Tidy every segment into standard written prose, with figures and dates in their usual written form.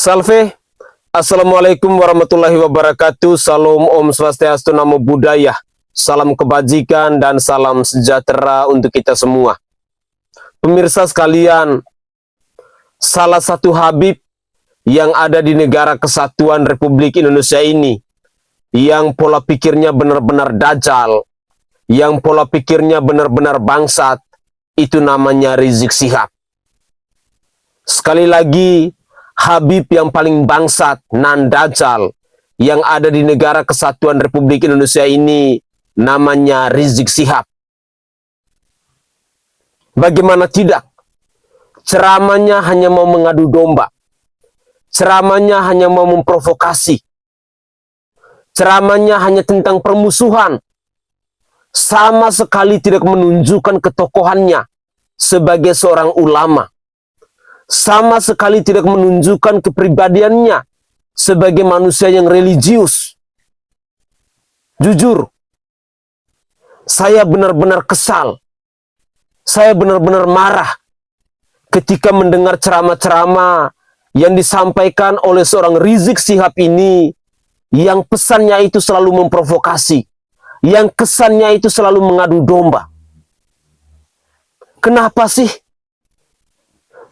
Salve, Assalamualaikum warahmatullahi wabarakatuh. Salam Om Swastiastu, Namo Buddhaya. Salam kebajikan dan salam sejahtera untuk kita semua. Pemirsa sekalian, salah satu Habib yang ada di negara kesatuan Republik Indonesia ini, yang pola pikirnya benar-benar dajjal, yang pola pikirnya benar-benar bangsat, itu namanya Rizik Syihab. Sekali lagi, Habib yang paling bangsat, nan dajjal, yang ada di negara kesatuan Republik Indonesia ini, namanya Rizik Syihab. Bagaimana tidak? Ceramahnya hanya mau mengadu domba. Ceramahnya hanya mau memprovokasi. Ceramahnya hanya tentang permusuhan. Sama sekali tidak menunjukkan ketokohannya sebagai seorang ulama. Sama sekali tidak menunjukkan kepribadiannya sebagai manusia yang religius. Jujur, saya benar-benar kesal. Saya benar-benar marah ketika mendengar ceramah-ceramah yang disampaikan oleh seorang Rizik Syihab ini, yang pesannya itu selalu memprovokasi, yang kesannya itu selalu mengadu domba. Kenapa sih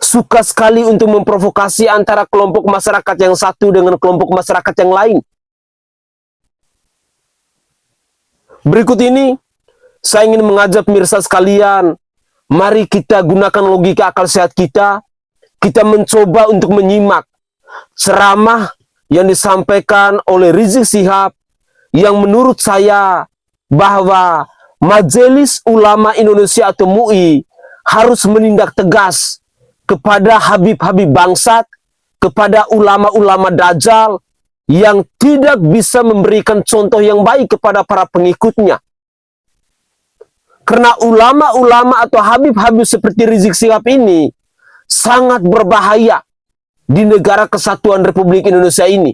suka sekali untuk memprovokasi antara kelompok masyarakat yang satu dengan kelompok masyarakat yang lain? Berikut ini saya ingin mengajak pemirsa sekalian, mari kita gunakan logika akal sehat kita. Kita mencoba untuk menyimak ceramah yang disampaikan oleh Rizik Syihab, yang menurut saya bahwa Majelis Ulama Indonesia atau MUI harus menindak tegas kepada Habib-Habib bangsat, kepada ulama-ulama dajjal yang tidak bisa memberikan contoh yang baik kepada para pengikutnya. Karena ulama-ulama atau Habib-Habib seperti Rizik Syihab ini sangat berbahaya di negara kesatuan Republik Indonesia ini.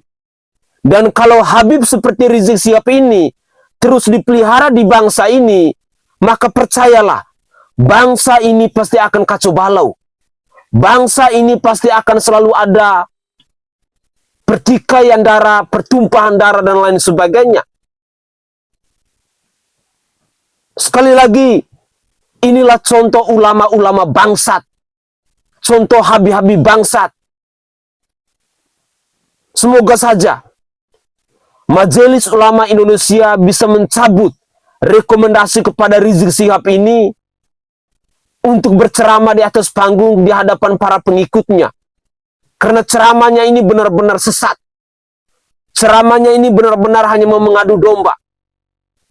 Dan kalau Habib seperti Rizik Syihab ini terus dipelihara di bangsa ini, maka percayalah, bangsa ini pasti akan kacau balau. Bangsa ini pasti akan selalu ada pertikaian darah, pertumpahan darah, dan lain sebagainya. Sekali lagi, inilah contoh ulama-ulama bangsat, contoh habib-habib bangsat. Semoga saja Majelis Ulama Indonesia bisa mencabut rekomendasi kepada Rizik Syihab ini untuk berceramah di atas panggung di hadapan para pengikutnya. Karena ceramahnya ini benar-benar sesat. Ceramahnya ini benar-benar hanya mau mengadu domba.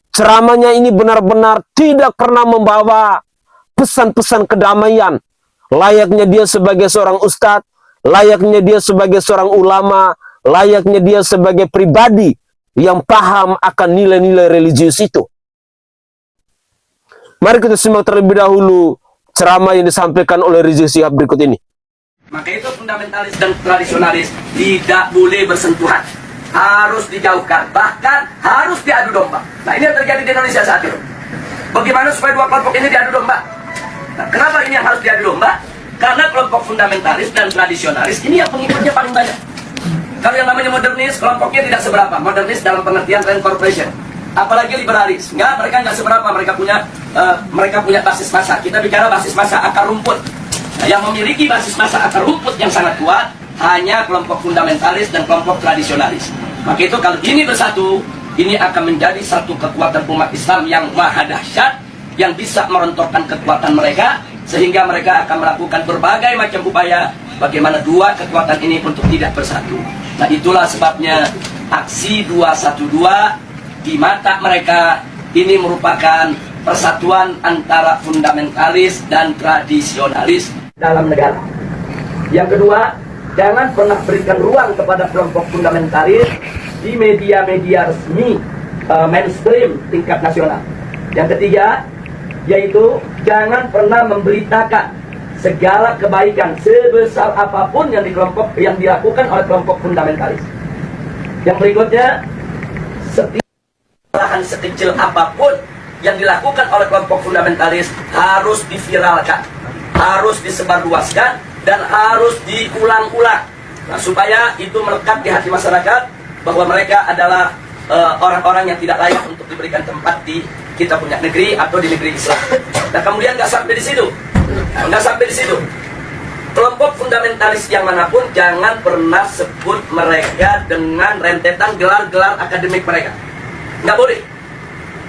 Ceramahnya ini benar-benar tidak pernah membawa pesan-pesan kedamaian. Layaknya dia sebagai seorang ustadz, layaknya dia sebagai seorang ulama, layaknya dia sebagai pribadi yang paham akan nilai-nilai religius itu. Mari kita simak terlebih dahulu ceramah yang disampaikan oleh Rizik Syihab berikut ini. Maka itu fundamentalis dan tradisionalis tidak boleh bersentuhan, harus dijauhkan, bahkan harus diadu domba. Nah, ini yang terjadi di Indonesia saat ini. Bagaimana supaya dua kelompok ini diadu domba? Nah, kenapa ini yang harus diadu domba? Karena kelompok fundamentalis dan tradisionalis ini yang pengikutnya paling banyak. Kalau yang namanya modernis, kelompoknya tidak seberapa. Modernis dalam pengertian reincorporation, apalagi liberalis, mereka nggak seberapa. Mereka punya basis massa. Kita bicara basis massa akar rumput. Nah, yang memiliki basis massa akar rumput yang sangat kuat hanya kelompok fundamentalis dan kelompok tradisionalis. Maka itu kalau ini bersatu, ini akan menjadi satu kekuatan umat Islam yang maha dahsyat, yang bisa merontokkan kekuatan mereka, sehingga mereka akan melakukan berbagai macam upaya bagaimana dua kekuatan ini untuk tidak bersatu. Nah, itulah sebabnya aksi 212 di mata mereka ini merupakan persatuan antara fundamentalis dan tradisionalis dalam negara. Yang kedua, jangan pernah berikan ruang kepada kelompok fundamentalis di media-media resmi mainstream tingkat nasional. Yang ketiga, yaitu jangan pernah memberitakan segala kebaikan sebesar apapun yang dilakukan oleh kelompok fundamentalis. Yang berikutnya, setiap kesalahan sekecil apapun yang dilakukan oleh kelompok fundamentalis harus diviralkan, harus disebarluaskan, dan harus diulang-ulang. Nah, supaya itu melekat di hati masyarakat bahwa mereka adalah orang-orang yang tidak layak untuk diberikan tempat di kita punya negeri atau di negeri Islam. Nah, kemudian nggak sampai di situ, nggak sampai di situ. Kelompok fundamentalis yang manapun jangan pernah sebut mereka dengan rentetan gelar-gelar akademik mereka. Nggak boleh.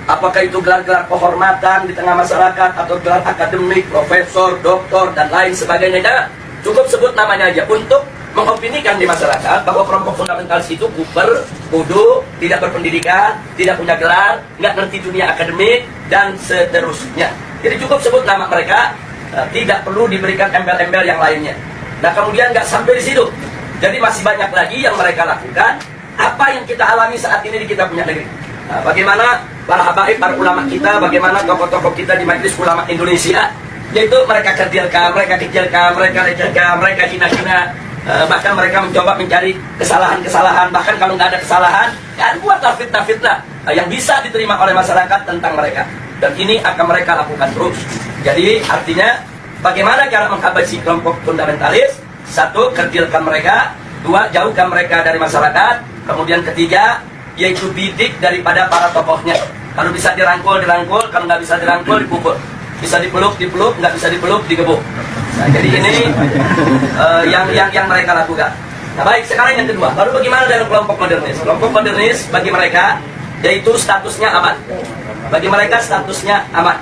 Apakah itu gelar-gelar kehormatan di tengah masyarakat atau gelar akademik, profesor, doktor, dan lain sebagainya. Jangan. Cukup sebut namanya aja untuk mengopinikan di masyarakat bahwa kelompok fundamentalis itu kuper, bodoh, tidak berpendidikan, tidak punya gelar, nggak ngerti dunia akademik, dan seterusnya. Jadi cukup sebut nama mereka, tidak perlu diberikan embel-embel yang lainnya. Nah, kemudian nggak sampai di situ. Jadi masih banyak lagi yang mereka lakukan. Apa yang kita alami saat ini di kita punya negeri. Nah, bagaimana para habaib, para ulama kita, bagaimana tokoh-tokoh kita di Majelis Ulama Indonesia, yaitu mereka kecilkan, mereka lecehkan, mereka hina-hina. Bahkan mereka mencoba mencari kesalahan-kesalahan, bahkan kalau nggak ada kesalahan, ya buatlah fitnah-fitnah yang bisa diterima oleh masyarakat tentang mereka. Dan ini akan mereka lakukan terus. Jadi artinya bagaimana cara menghabisi kelompok fundamentalis? Satu, kerdilkan mereka. Dua, jauhkan mereka dari masyarakat. Kemudian ketiga, yaitu bidik daripada para tokohnya. Kalau bisa dirangkul, dirangkul. Kalau nggak bisa dirangkul, dipukul. Bisa dipeluk, dipeluk. Nggak bisa dipeluk, digebuk. Nah, jadi ini yang mereka lakukan. Nah, baik, sekarang yang kedua. Lalu bagaimana dengan kelompok modernis? Kelompok modernis bagi mereka yaitu statusnya aman. Bagi mereka statusnya aman.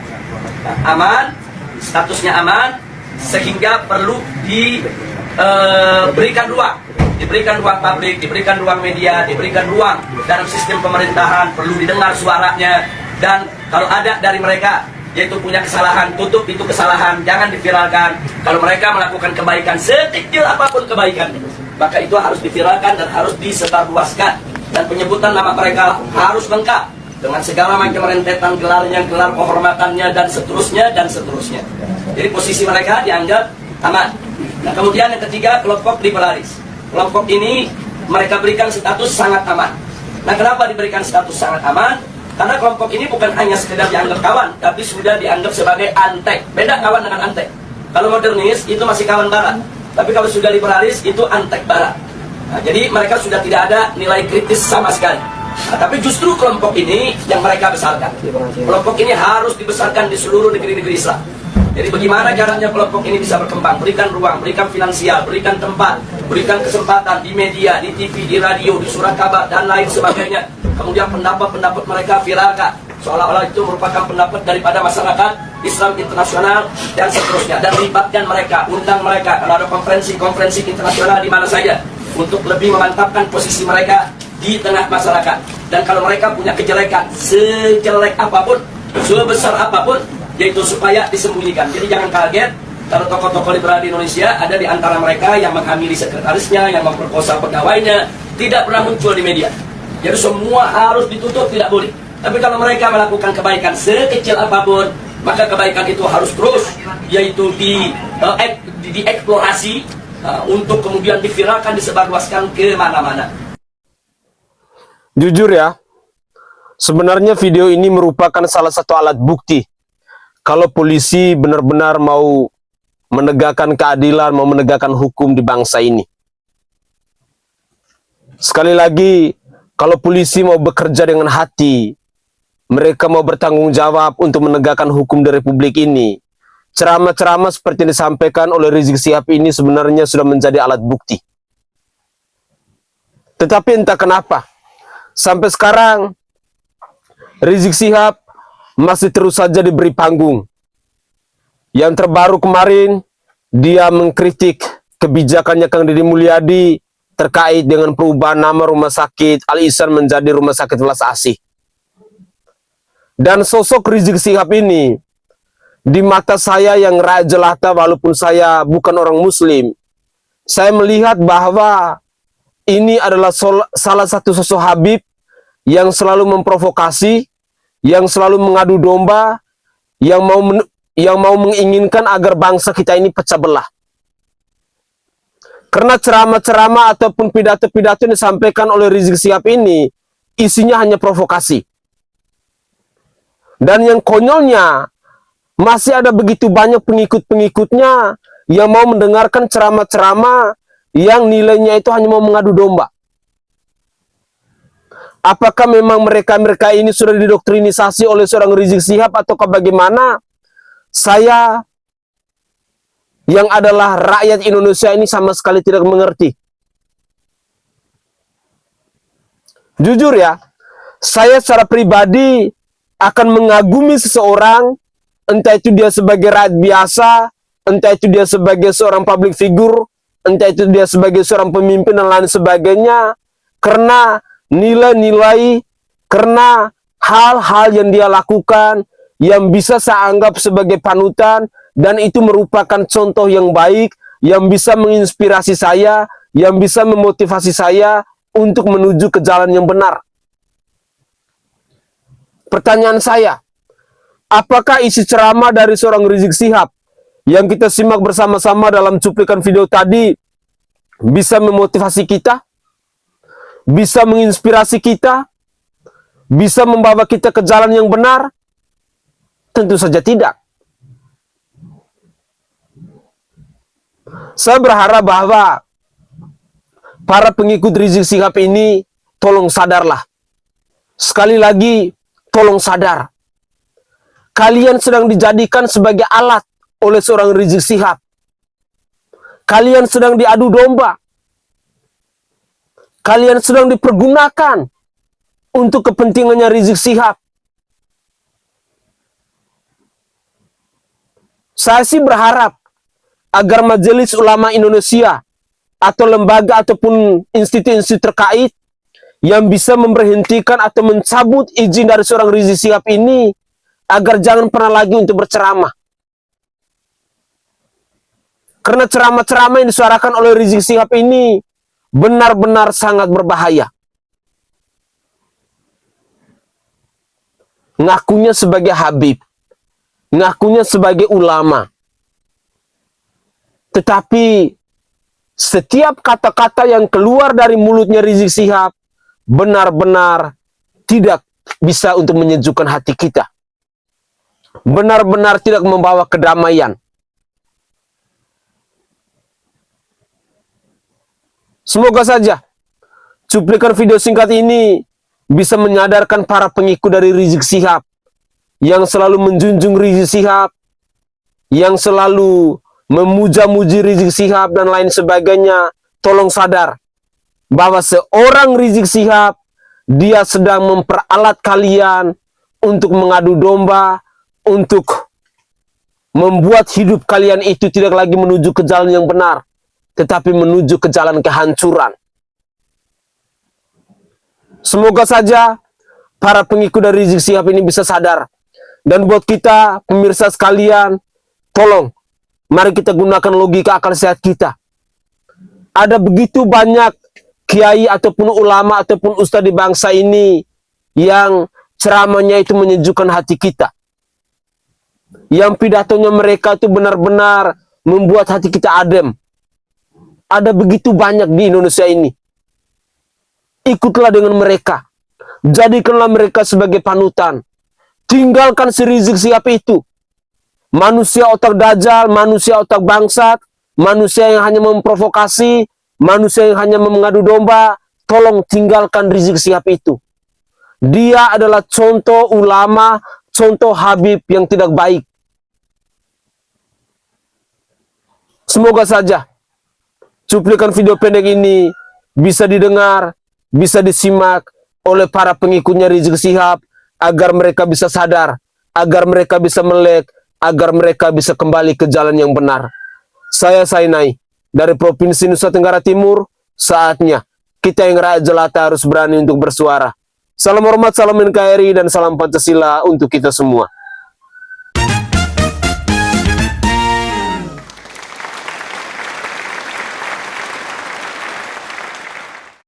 Nah, aman, statusnya aman, sehingga perlu diberikan ruang. Diberikan ruang publik, diberikan ruang media, diberikan ruang dalam sistem pemerintahan, perlu didengar suaranya. Dan kalau ada dari mereka yaitu punya kesalahan, tutup itu kesalahan, jangan diviralkan. Kalau mereka melakukan kebaikan, sekecil apapun kebaikan, maka itu harus diviralkan dan harus disebarluaskan. Dan penyebutan nama mereka harus lengkap dengan segala macam rentetan gelarnya, gelar kehormatannya, dan seterusnya, dan seterusnya. Jadi posisi mereka dianggap aman. Nah, kemudian yang ketiga, kelompok liberalis. Kelompok ini mereka berikan status sangat aman. Nah, kenapa diberikan status sangat aman? Karena kelompok ini bukan hanya sekedar dianggap kawan, tapi sudah dianggap sebagai antek. Beda kawan dengan antek. Kalau modernis itu masih kawan barat, tapi kalau sudah liberalis itu antek barat. Nah, jadi mereka sudah tidak ada nilai kritis sama sekali. Nah, tapi justru kelompok ini yang mereka besarkan. Kelompok ini harus dibesarkan di seluruh negeri-negeri Islam. Jadi bagaimana caranya kelompok ini bisa berkembang? Berikan ruang, berikan finansial, berikan tempat, berikan kesempatan di media, di TV, di radio, di surat kabar, dan lain sebagainya. Kemudian pendapat-pendapat mereka viralkan, seolah-olah itu merupakan pendapat daripada masyarakat Islam internasional dan seterusnya. Dan libatkan mereka, undang mereka kalau ada konferensi-konferensi internasional di mana saja, untuk lebih memantapkan posisi mereka di tengah masyarakat. Dan kalau mereka punya kejelekan, sejelek apapun, sebesar apapun, yaitu supaya disembunyikan. Jadi jangan kaget kalau tokoh-tokoh liberal di Indonesia ada di antara mereka yang menghamili sekretarisnya, yang memperkosa pegawainya, tidak pernah muncul di media. Jadi semua harus ditutup, tidak boleh. Tapi kalau mereka melakukan kebaikan sekecil apapun, maka kebaikan itu harus terus, yaitu dieksplorasi untuk kemudian diviralkan, disebarluaskan ke mana-mana. Jujur ya, sebenarnya video ini merupakan salah satu alat bukti kalau polisi benar-benar mau menegakkan keadilan, mau menegakkan hukum di bangsa ini. Sekali lagi, kalau polisi mau bekerja dengan hati, mereka mau bertanggung jawab untuk menegakkan hukum di Republik ini, ceramah-ceramah seperti yang disampaikan oleh Rizik Syihab ini sebenarnya sudah menjadi alat bukti. Tetapi entah kenapa, sampai sekarang Rizik Syihab masih terus saja diberi panggung. Yang terbaru kemarin, dia mengkritik kebijakannya Kang Deddy Mulyadi terkait dengan perubahan nama Rumah Sakit Al Ihsan menjadi Rumah Sakit Welas Asih. Dan sosok Rizik Syihab ini, di mata saya yang rakyat jelata walaupun saya bukan orang muslim, saya melihat bahwa ini adalah salah satu sosok Habib yang selalu memprovokasi, yang selalu mengadu domba, yang mau menginginkan agar bangsa kita ini pecah belah. Karena ceramah-ceramah ataupun pidato-pidato yang disampaikan oleh Rizik Syihab ini isinya hanya provokasi. Dan yang konyolnya, masih ada begitu banyak pengikut-pengikutnya yang mau mendengarkan ceramah-ceramah yang nilainya itu hanya mau mengadu domba? Apakah memang mereka-mereka ini sudah didoktrinisasi oleh seorang Rizik Syihab ataukah bagaimana? Saya yang adalah rakyat Indonesia ini sama sekali tidak mengerti. Jujur ya, saya secara pribadi akan mengagumi seseorang, entah itu dia sebagai rakyat biasa, entah itu dia sebagai seorang public figure, entah itu dia sebagai seorang pemimpin dan lain sebagainya, karena nilai-nilai, karena hal-hal yang dia lakukan yang bisa saya anggap sebagai panutan, dan itu merupakan contoh yang baik yang bisa menginspirasi saya, yang bisa memotivasi saya untuk menuju ke jalan yang benar. Pertanyaan saya, apakah isi ceramah dari seorang Rizik Syihab yang kita simak bersama-sama dalam cuplikan video tadi bisa memotivasi kita? Bisa menginspirasi kita? Bisa membawa kita ke jalan yang benar? Tentu saja tidak. Saya berharap bahwa para pengikut Rizik Syihab ini tolong sadarlah. Sekali lagi, tolong sadar. Kalian sedang dijadikan sebagai alat oleh seorang Rizik Syihab. Kalian sedang diadu domba. Kalian sedang dipergunakan untuk kepentingannya Rizik Syihab. Saya sih berharap agar Majelis Ulama Indonesia atau lembaga ataupun institusi terkait yang bisa memberhentikan atau mencabut izin dari seorang Rizik Syihab ini agar jangan pernah lagi untuk berceramah. Karena ceramah-ceramah yang disuarakan oleh Rizik Syihab ini benar-benar sangat berbahaya. Ngakunya sebagai Habib, ngakunya sebagai ulama. Tetapi setiap kata-kata yang keluar dari mulutnya Rizik Syihab benar-benar tidak bisa untuk menyejukkan hati kita. Benar-benar tidak membawa kedamaian. Semoga saja cuplikan video singkat ini bisa menyadarkan para pengikut dari Rizik Syihab yang selalu menjunjung Rizik Syihab, yang selalu memuja-muji Rizik Syihab dan lain sebagainya. Tolong sadar bahwa seorang Rizik Syihab, dia sedang memperalat kalian untuk mengadu domba, untuk membuat hidup kalian itu tidak lagi menuju ke jalan yang benar, tetapi menuju ke jalan kehancuran. Semoga saja para pengikut dari Rizik Syihab ini bisa sadar. Dan buat kita, pemirsa sekalian, tolong, mari kita gunakan logika akal sehat kita. Ada begitu banyak kiai ataupun ulama ataupun ustadz di bangsa ini yang ceramahnya itu menyejukkan hati kita. Yang pidatonya mereka itu benar-benar membuat hati kita adem. Ada begitu banyak di Indonesia ini. Ikutlah dengan mereka. Jadikanlah mereka sebagai panutan. Tinggalkan si Rizik Syihab itu. Manusia otak dajal, manusia otak bangsat, manusia yang hanya memprovokasi, manusia yang hanya mengadu domba. Tolong tinggalkan Rizik Syihab itu. Dia adalah contoh ulama, contoh Habib yang tidak baik. Semoga saja cuplikan video pendek ini bisa didengar, bisa disimak oleh para pengikutnya Rizik Syihab agar mereka bisa sadar, agar mereka bisa melek, agar mereka bisa kembali ke jalan yang benar. Saya Sainai dari Provinsi Nusa Tenggara Timur. Saatnya kita yang rakyat jelata harus berani untuk bersuara. Salam hormat, salam NKRI, dan salam Pancasila untuk kita semua.